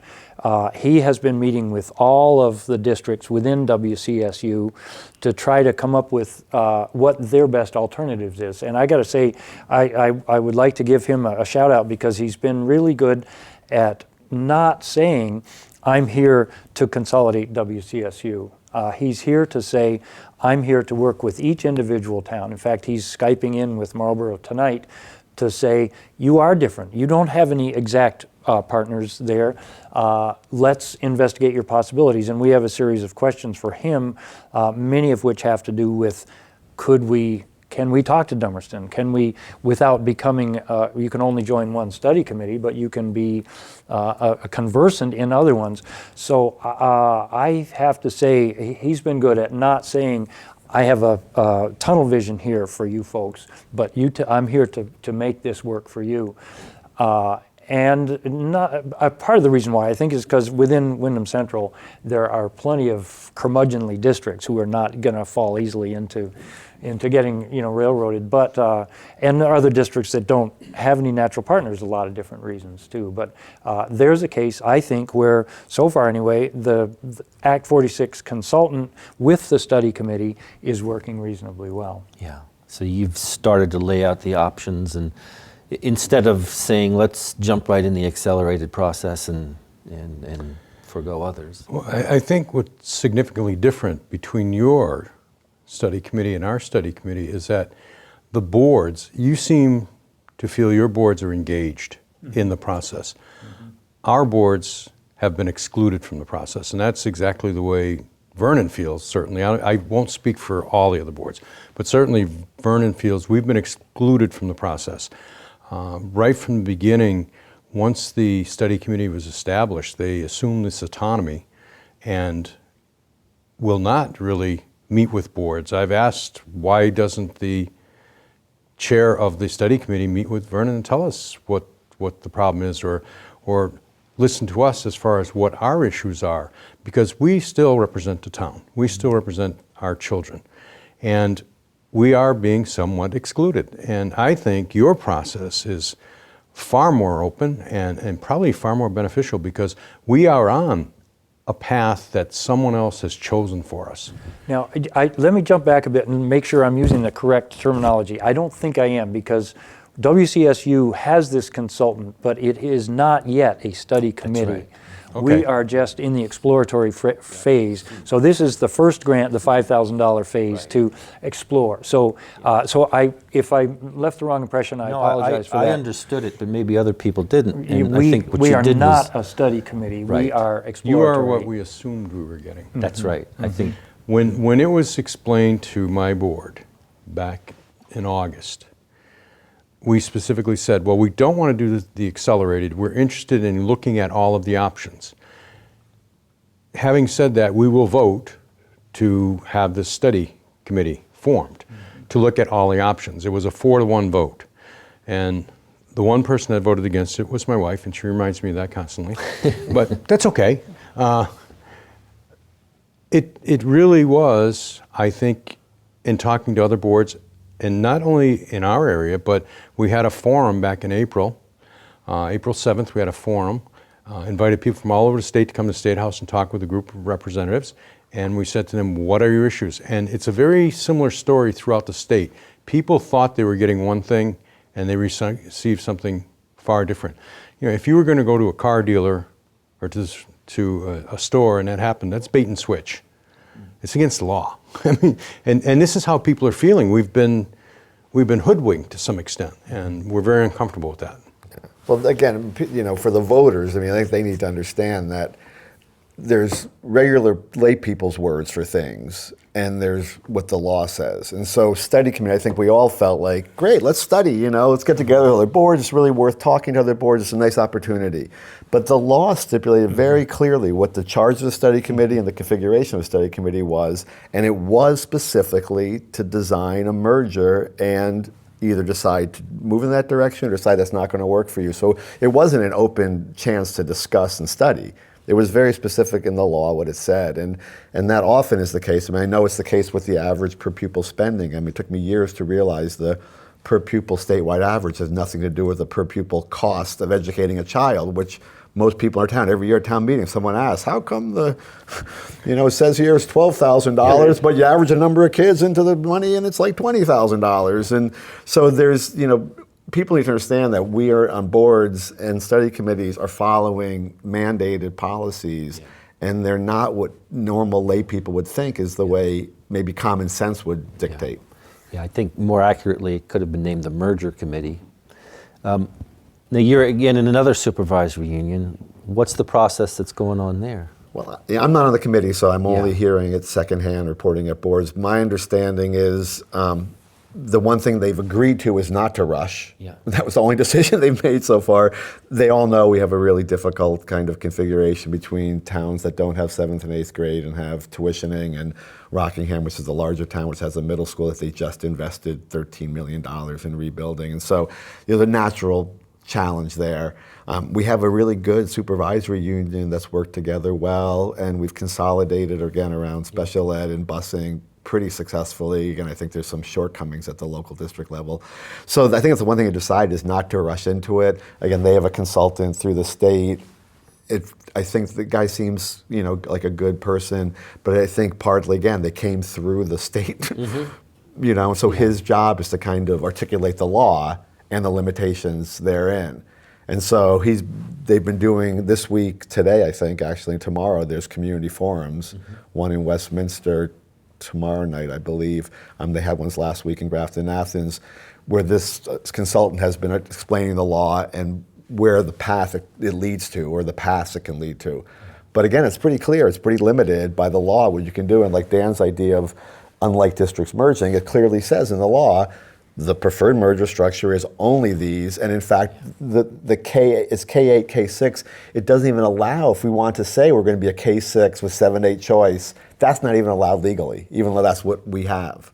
He has been meeting with all of the districts within WCSU to try to come up with what their best alternatives is. And I got to say, I would like to give him a shout out because he's been really good at not saying, I'm here to consolidate WCSU. He's here to say, I'm here to work with each individual town. In fact, he's Skyping in with Marlboro tonight to say, you are different. You don't have any exact partners there. Let's investigate your possibilities. And we have a series of questions for him, many of which have to do with, can we talk to Dummerston? Can we, without becoming, you can only join one study committee, but you can be a conversant in other ones. So I have to say, he's been good at not saying, I have a tunnel vision here for you folks, but I'm here to make this work for you. And part of the reason why I think is because within Windham Central, there are plenty of curmudgeonly districts who are not going to fall easily into getting railroaded. But and there are other districts that don't have any natural partners. A lot of different reasons too. But there's a case I think where so far anyway, the Act 46 consultant with the study committee is working reasonably well. Yeah. So you've started to lay out the options and. Instead of saying, let's jump right in the accelerated process and forgo others. Well, I think what's significantly different between your study committee and our study committee is that the boards, you seem to feel your boards are engaged in the process. Mm-hmm. Our boards have been excluded from the process, and that's exactly the way Vernon feels, certainly. I won't speak for all the other boards, but certainly Vernon feels we've been excluded from the process. Right from the beginning, once the study committee was established, they assumed this autonomy and will not really meet with boards. I've asked, why doesn't the chair of the study committee meet with Vernon and tell us what the problem is, or listen to us as far as what our issues are? Because we still represent the town. We still represent our children. And we are being somewhat excluded. And I think your process is far more open and probably far more beneficial because we are on a path that someone else has chosen for us. Now, let me jump back a bit and make sure I'm using the correct terminology. I don't think I am, because WCSU has this consultant, but it is not yet a study committee. right. Okay. We are just in the exploratory phase. So this is the first grant, the $5,000 phase to explore. So, if I left the wrong impression, I apologize for that. I understood it, but maybe other people didn't. And I We, think what we you are did not was, a study committee. We Right. are You exploratory. are what we assumed we were getting. that's right. I think When it was explained to my board back in August, we specifically said, well, we don't want to do the accelerated. We're interested in looking at all of the options. Having said that, we will vote to have the study committee formed to look at all the options. It was a 4-to-1 vote. And the one person that voted against it was my wife, and she reminds me of that constantly. But that's okay. It really was, I think, in talking to other boards, and not only in our area, but we had a forum back in April. April 7th, we had a forum, invited people from all over the state to come to the State House and talk with a group of representatives. And we said to them, what are your issues? And it's a very similar story throughout the state. People thought they were getting one thing, and they received something far different. You know, if you were going to go to a car dealer or to a store and that happened, that's bait and switch. It's against the law. I mean, and this is how people are feeling. We've been hoodwinked to some extent, and we're very uncomfortable with that. Well, again, you know, for the voters, I mean, I think they need to understand that there's regular lay people's words for things, and there's what the law says. And so study committee, I think we all felt like, great, let's study, you know, let's get together with other boards. It's really worth talking to other boards. It's a nice opportunity. But the law stipulated very clearly what the charge of the study committee and the configuration of the study committee was, and it was specifically to design a merger and either decide to move in that direction or decide that's not going to work for you. So it wasn't an open chance to discuss and study. It was very specific in the law what it said, and that often is the case. I mean, I know it's the case with the average per pupil spending. I mean, it took me years to realize the per pupil statewide average has nothing to do with the per pupil cost of educating a child, which most people in our town, every year at town meeting, someone asks, how come the, you know, it says here it's $12,000, but you average a number of kids into the money and it's like $20,000. And so there's, you know, people need to understand that we are on boards and study committees are following mandated policies, and they're not what normal lay people would think is the way maybe common sense would dictate. Yeah, I think more accurately it could have been named the merger committee. Now you're again in another supervisory union. What's the process that's going on there? Well, I'm not on the committee, so I'm only hearing it secondhand, reporting at boards. My understanding is the one thing they've agreed to is not to rush. Yeah. That was the only decision they've made so far. They all know we have a really difficult kind of configuration between towns that don't have 7th and 8th grade and have tuitioning, and Rockingham, which is a larger town, which has a middle school that they just invested $13 million in rebuilding. And so, you know, the natural challenge there. We have a really good supervisory union that's worked together well, and we've consolidated again around special ed and busing pretty successfully. Again, I think there's some shortcomings at the local district level. So I think that's the one thing to decide is not to rush into it. Again, they have a consultant through the state. I think the guy seems, you know, like a good person, but I think partly, again, they came through the state, you know, so his job is to kind of articulate the law and the limitations therein. And so they've been doing this week, today I think, actually, and tomorrow there's community forums, one in Westminster tomorrow night, I believe. They had ones last week in Grafton, Athens, where this consultant has been explaining the law and where the path it leads to, or the paths it can lead to. But again, it's pretty clear, it's pretty limited by the law what you can do. And like Dan's idea of unlike districts merging, it clearly says in the law, the preferred merger structure is only these, and in fact, the K is K8, K6. It doesn't even allow, if we want to say we're going to be a K6 with 7-8 choice, that's not even allowed legally, even though that's what we have.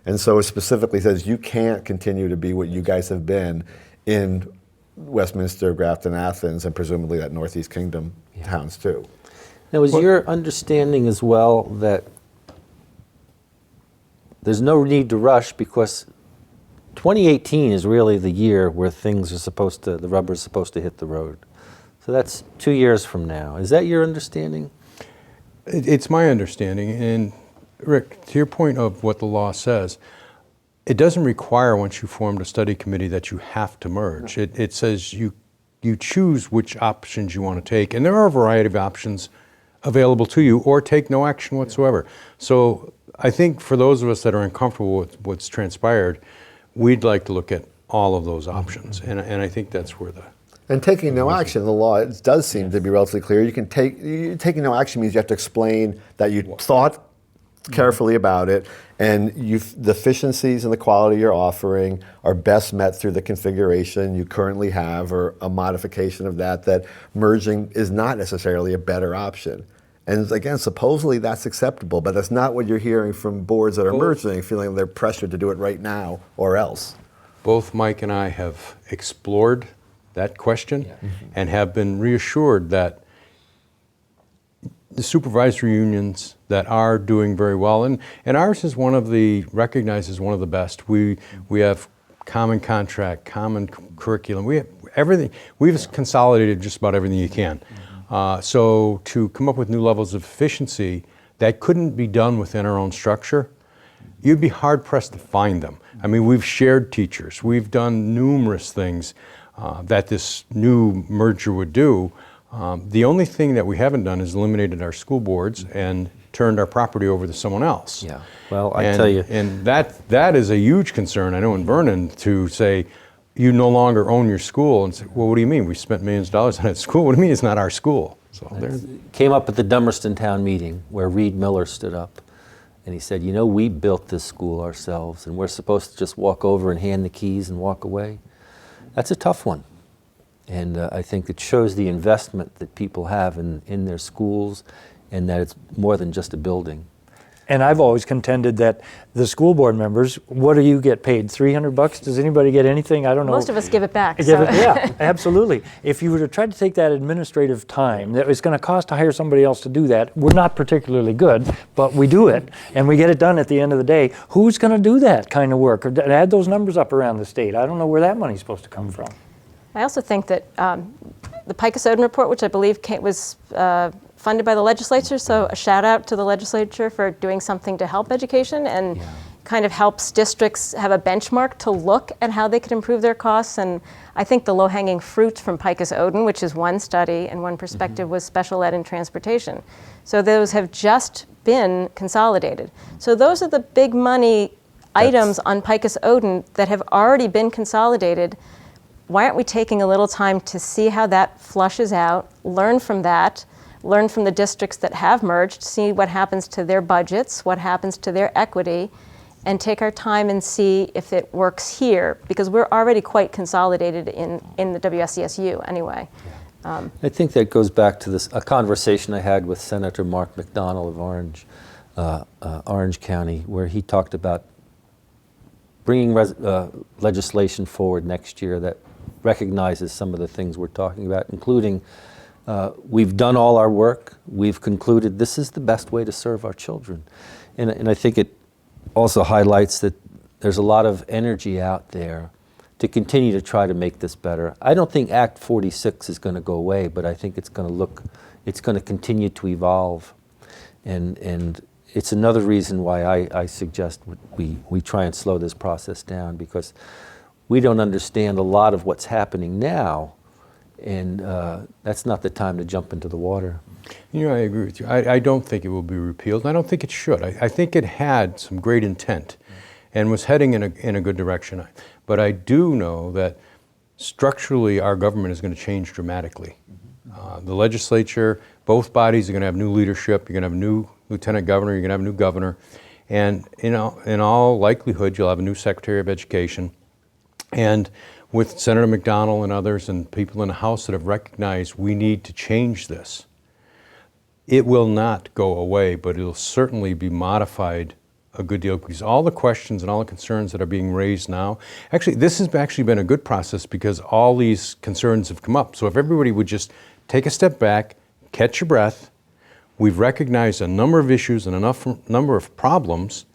And so it specifically says you can't continue to be what you guys have been in Westminster, Grafton, Athens, and presumably that Northeast Kingdom towns too. Now, is your understanding as well that there's no need to rush because 2018 is really the year where the rubber is supposed to hit the road. So that's 2 years from now. Is that your understanding? It's my understanding. And Rick, to your point of what the law says, it doesn't require, once you formed a study committee, that you have to merge. It says you choose which options you want to take, and there are a variety of options available to you, or take no action whatsoever. So I think for those of us that are uncomfortable with what's transpired, we'd like to look at all of those options, and I think that's where the... And taking no action, the law it does seem to be relatively clear. You can taking no action means you have to explain that you thought carefully about it, and the efficiencies and the quality you're offering are best met through the configuration you currently have, or a modification of that merging is not necessarily a better option. And again, supposedly that's acceptable, but that's not what you're hearing from boards that are merging, feeling they're pressured to do it right now or else. Both Mike and I have explored that question and have been reassured that the supervisory unions that are doing very well, and ours is recognized as one of the best. We have common contract, common curriculum. We have everything. We've consolidated just about everything you can. So to come up with new levels of efficiency that couldn't be done within our own structure, you'd be hard pressed to find them. I mean, we've shared teachers. We've done numerous things that this new merger would do. The only thing that we haven't done is eliminated our school boards and turned our property over to someone else. Yeah. Well, I tell you, and that is a huge concern. I know in Vernon, to say you no longer own your school, and say, well, what do you mean? We spent millions of dollars on that school. What do you mean it's not our school? So came up at the Dummerston town meeting where Reed Miller stood up, and he said, you know, we built this school ourselves, and we're supposed to just walk over and hand the keys and walk away. That's a tough one. And I think it shows the investment that people have in their schools, and that it's more than just a building. And I've always contended that the school board members, what do you get paid? $300? Does anybody get anything? I don't know. Most of us give it back. Yeah, absolutely. If you were to try to take that administrative time that it's going to cost to hire somebody else to do that, we're not particularly good, but we do it, and we get it done at the end of the day. Who's going to do that kind of work, or add those numbers up around the state? I don't know where that money's supposed to come from. I also think that the Picus-Oden report, which I believe was funded by the legislature, so a shout out to the legislature for doing something to help education and kind of helps districts have a benchmark to look at how they could improve their costs. And I think the low-hanging fruit from Picus-Oden, which is one study and one perspective, was special ed and transportation. So those have just been consolidated. So those are the big money items on Picus-Oden that have already been consolidated. Why aren't we taking a little time to see how that flushes out, learn from that, learn from the districts that have merged, see what happens to their budgets, what happens to their equity, and take our time and see if it works here, because we're already quite consolidated in the WSCSU anyway. I think that goes back to a conversation I had with Senator Mark McDonald of Orange County, where he talked about bringing legislation forward next year that recognizes some of the things we're talking about, including we've done all our work, we've concluded this is the best way to serve our children. And I think it also highlights that there's a lot of energy out there to continue to try to make this better. I don't think Act 46 is going to go away, but I think it's going to continue to evolve. And it's another reason why I suggest we try and slow this process down, because we don't understand a lot of what's happening now, and that's not the time to jump into the water. You know, I agree with you. I don't think it will be repealed. I don't think it should. I think it had some great intent and was heading in a good direction. But I do know that structurally our government is going to change dramatically. The legislature, both bodies are going to have new leadership. You're going to have a new lieutenant governor. You're going to have a new governor. And in all likelihood, you'll have a new Secretary of Education. And with Senator McDonald and others and people in the House that have recognized we need to change this, it will not go away, but it'll certainly be modified a good deal, because all the questions and all the concerns that are being raised now, actually, this has actually been a good process because all these concerns have come up. So if everybody would just take a step back, catch your breath, we've recognized a number of issues and enough number of problems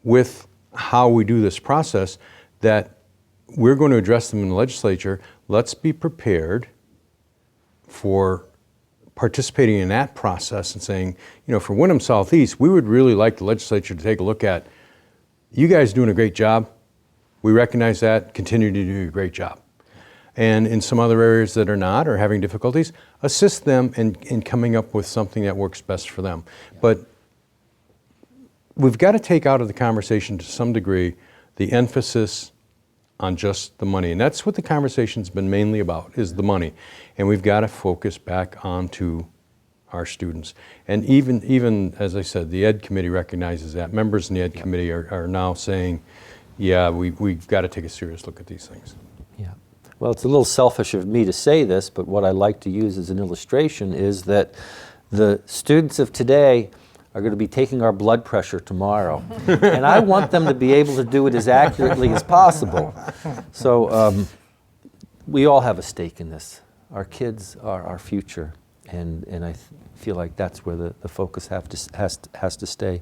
with how we do this process that we're going to address them in the legislature. Let's be prepared for participating in that process and saying, you know, for Windham Southeast, we would really like the legislature to take a look at you guys doing a great job. We recognize that. Continue to do a great job. And in some other areas that are not or having difficulties, assist them in coming up with something that works best for them. But we've got to take out of the conversation to some degree the emphasis on just the money. And that's what the conversation's been mainly about, is the money. And we've got to focus back onto our students. And even as I said, the Ed Committee recognizes that. Members in the Ed Committee are now saying, yeah, we've got to take a serious look at these things. Yeah. Well, it's a little selfish of me to say this, but what I like to use as an illustration is that the students of today are going to be taking our blood pressure tomorrow. And I want them to be able to do it as accurately as possible. So we all have a stake in this. Our kids are our future, and I feel like that's where the focus has to stay.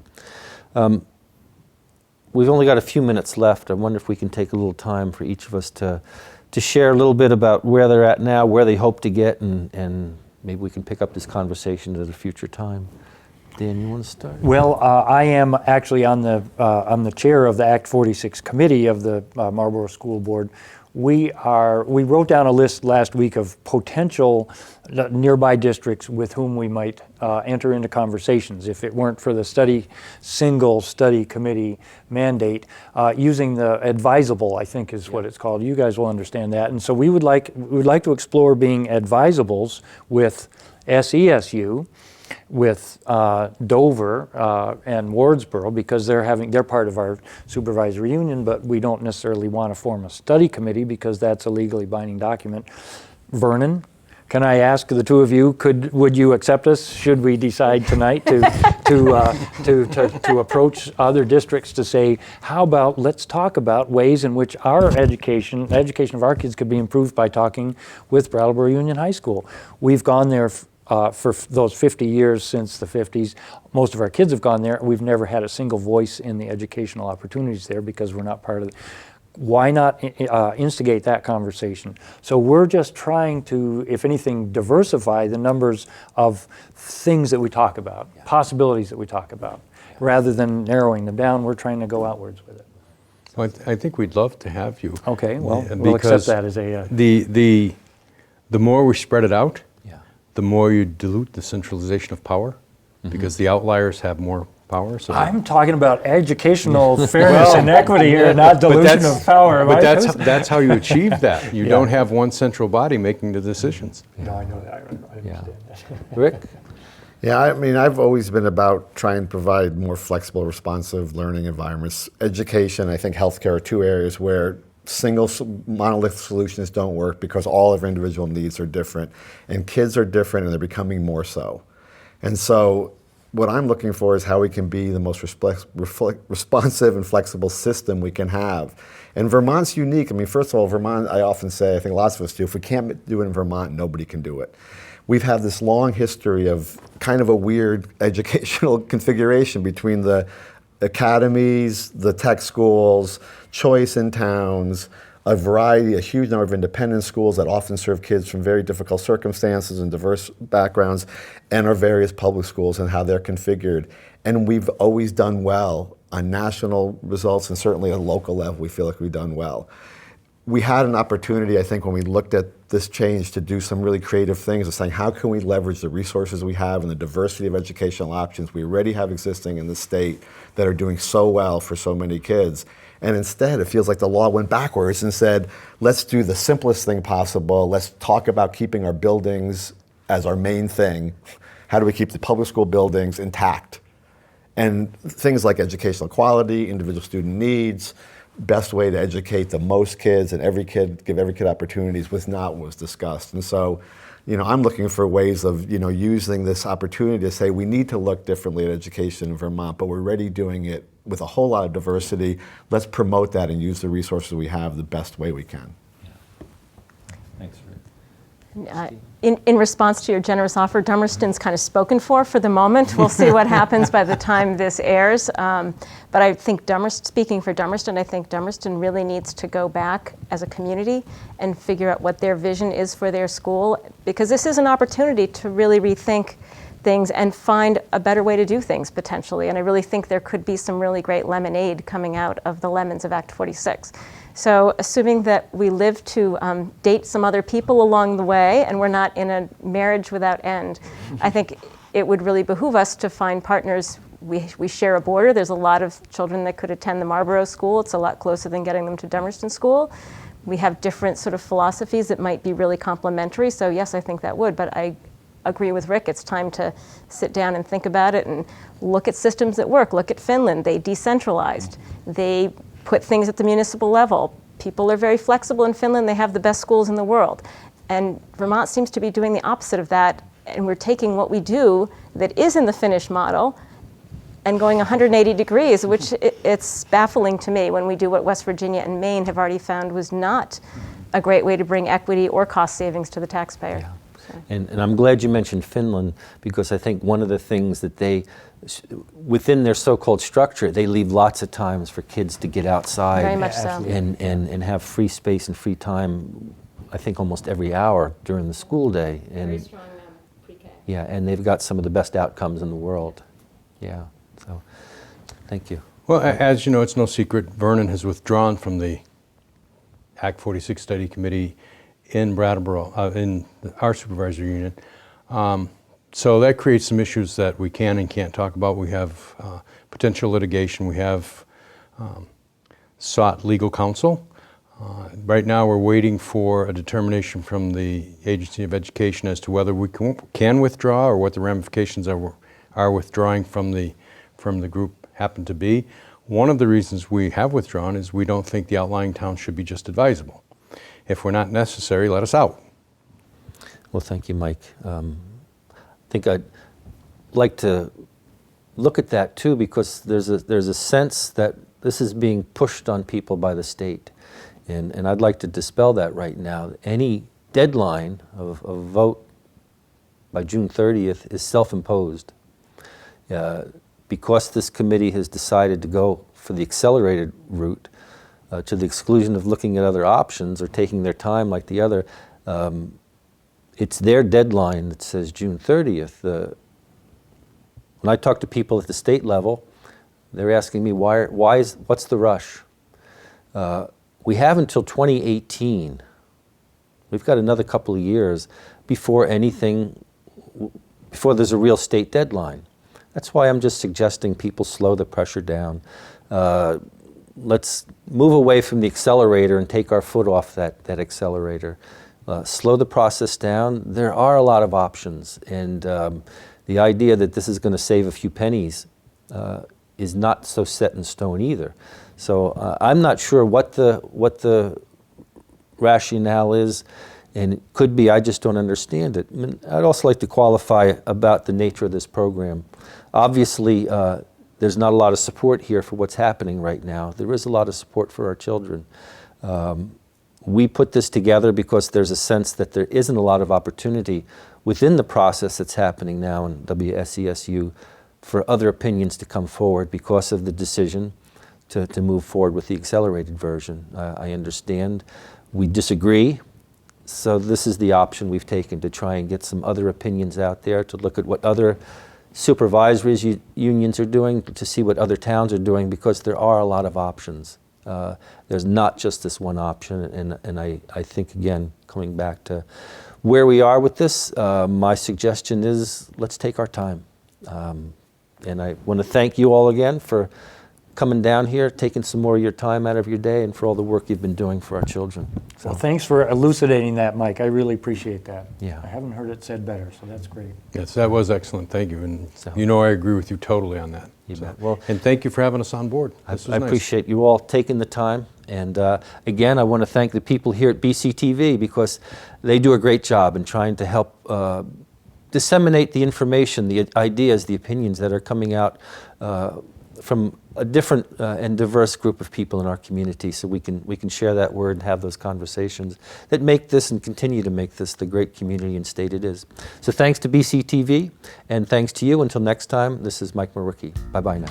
We've only got a few minutes left. I wonder if we can take a little time for each of us to share a little bit about where they're at now, where they hope to get, and maybe we can pick up this conversation at a future time. Dan, you want to start? Well, I am actually on the chair of the Act 46 committee of the Marlboro School Board. We wrote down a list last week of potential nearby districts with whom we might enter into conversations if it weren't for the single study committee mandate, using the advisable, I think is what it's called. You guys will understand that. And so we would like to explore being advisables with SESU, with Dover and Wardsboro, because they're part of our supervisory union, but we don't necessarily want to form a study committee because that's a legally binding document. Vernon, can I ask the two of you, would you accept us should we decide tonight to approach other districts to say, how about let's talk about ways in which our education of our kids could be improved by talking with Brattleboro Union High School. We've gone there for those 50 years since the 50s. Most of our kids have gone there. We've never had a single voice in the educational opportunities there because we're not part of it. Why not instigate that conversation? So we're just trying to, if anything, diversify the numbers of things that we talk about, possibilities that we talk about. Rather than narrowing them down, we're trying to go outwards with it. Well, I think we'd love to have you. Okay, well, we'll accept that as a... The more we spread it out, the more you dilute the centralization of power, because the outliers have more power. So I'm talking about educational fairness and equity here, not dilution of power. But that's how you achieve that. You don't have one central body making the decisions. No, I know that. I understand that. Rick? Yeah, I mean, I've always been about trying to provide more flexible, responsive learning environments. Education, I think healthcare are two areas where single monolith solutions don't work because all of our individual needs are different, and kids are different, and they're becoming more so. And so what I'm looking for is how we can be the most responsive and flexible system we can have. And Vermont's unique. I mean, first of all, Vermont, I often say, I think lots of us do, if we can't do it in Vermont, nobody can do it. We've had this long history of kind of a weird educational configuration between the academies, the tech schools, choice in towns, a huge number of independent schools that often serve kids from very difficult circumstances and diverse backgrounds, and our various public schools and how they're configured. And we've always done well on national results, and certainly at a local level, we feel like we've done well. We had an opportunity, I think, when we looked at this change to do some really creative things of saying, how can we leverage the resources we have and the diversity of educational options we already have existing in the state that are doing so well for so many kids? And instead, it feels like the law went backwards and said, let's do the simplest thing possible. Let's talk about keeping our buildings as our main thing. How do we keep the public school buildings intact? And things like educational quality, individual student needs, best way to educate the most kids and give every kid opportunities was not what was discussed. And so, I'm looking for ways of, using this opportunity to say we need to look differently at education in Vermont, but we're already doing it with a whole lot of diversity. Let's promote that and use the resources we have the best way we can. Thanks, Rick. In response to your generous offer, Dummerston's kind of spoken for the moment. We'll see what happens by the time this airs. But I think speaking for Dummerston, I think Dummerston really needs to go back as a community and figure out what their vision is for their school, because this is an opportunity to really rethink things and find a better way to do things potentially. And I really think there could be some really great lemonade coming out of the lemons of Act 46. So assuming that we live to date some other people along the way and we're not in a marriage without end, I think it would really behoove us to find partners. We share a border. There's a lot of children that could attend the Marlboro School. It's a lot closer than getting them to Dummerston School. We have different sort of philosophies that might be really complementary. So yes, I think that would, but I agree with Rick. It's time to sit down and think about it and look at systems that work. Look at Finland. They decentralized. They put things at the municipal level. People are very flexible in Finland. They have the best schools in the world. And Vermont seems to be doing the opposite of that. And we're taking what we do that is in the Finnish model and going 180 degrees, which it's baffling to me when we do what West Virginia and Maine have already found was not a great way to bring equity or cost savings to the taxpayer. Yeah. And I'm glad you mentioned Finland, because I think one of the things that they, within their so-called structure, they leave lots of times for kids to get outside. Very much so. And have free space and free time, I think almost every hour during the school day. And Very strong pre-K. yeah, and they've got some of the best outcomes in the world. Yeah, so thank you. Well, as you know, it's no secret, Vernon has withdrawn from the Act 46 Study Committee in Brattleboro, in our supervisory union. So that creates some issues that we can and can't talk about. We have potential litigation. We have sought legal counsel. Right now we're waiting for a determination from the Agency of Education as to whether we can withdraw or what the ramifications are withdrawing from the group happen to be. One of the reasons we have withdrawn is we don't think the outlying towns should be just advisable. If we're not necessary, let us out. Well, thank you, Mike. I think I'd like to look at that too, because there's a sense that this is being pushed on people by the state. And I'd like to dispel that right now. Any deadline of vote by June 30th is self-imposed. Because this committee has decided to go for the accelerated route, to the exclusion of looking at other options or taking their time like the other, it's their deadline that says June 30th. When I talk to people at the state level, they're asking me, what's the rush? We have until 2018. We've got another couple of years before there's a real state deadline. That's why I'm just suggesting people slow the pressure down. Let's move away from the accelerator and take our foot off that accelerator. Slow the process down. There are a lot of options, and the idea that this is going to save a few pennies is not so set in stone either. So I'm not sure what the rationale is, and it could be I just don't understand it. I mean, I'd also like to qualify about the nature of this program. Obviously, there's not a lot of support here for what's happening right now. There is a lot of support for our children. We put this together because there's a sense that there isn't a lot of opportunity within the process that's happening now in WSESU for other opinions to come forward because of the decision to move forward with the accelerated version. I understand we disagree, so this is the option we've taken to try and get some other opinions out there, to look at what other supervisory unions are doing, to see what other towns are doing, because there are a lot of options. There's not just this one option, and I think, again, coming back to where we are with this, my suggestion is let's take our time. And I want to thank you all again for coming down here, taking some more of your time out of your day, and for all the work you've been doing for our children. So. Well, thanks for elucidating that, Mike. I really appreciate that. Yeah. I haven't heard it said better, so that's great. Yes, that was excellent. Thank you. And So. you know I agree with you totally on that. You So. bet. Well, and thank you for having us on board. This was I nice. appreciate you all taking the time. And again, I want to thank the people here at BCTV, because they do a great job in trying to help disseminate the information, the ideas, the opinions that are coming out from a different and diverse group of people in our community, so we can share that word and have those conversations that make this and continue to make this the great community and state it is. So thanks to BCTV, and thanks to you. Until next time, this is Mike Mrowicki. Bye-bye now.